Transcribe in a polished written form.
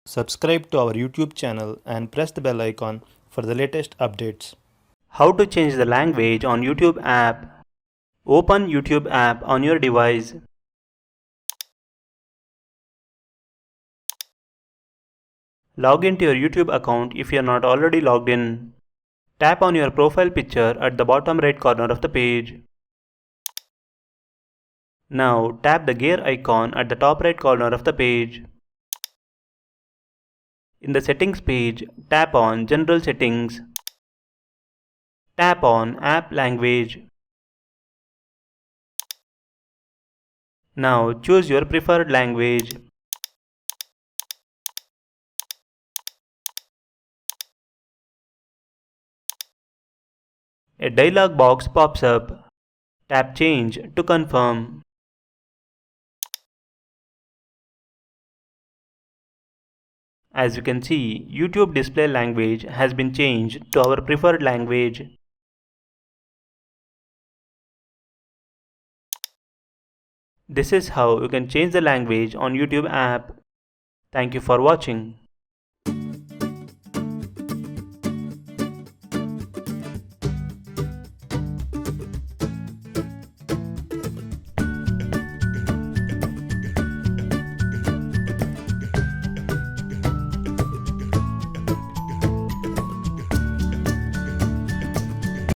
Subscribe to our YouTube channel and press the bell icon for the latest updates. How to change the language on YouTube app. Open YouTube app on your device. Log into your YouTube account if you are not already logged in. Tap on your profile picture at the bottom right corner of the page. Now tap the gear icon at the top right corner of the page. In the settings page, tap on General Settings. Tap on App Language. Now choose your preferred language. A dialog box pops up. Tap Change to confirm. As you can see, YouTube display language has been changed to our preferred language. This is how you can change the language on YouTube app. Thank you for watching.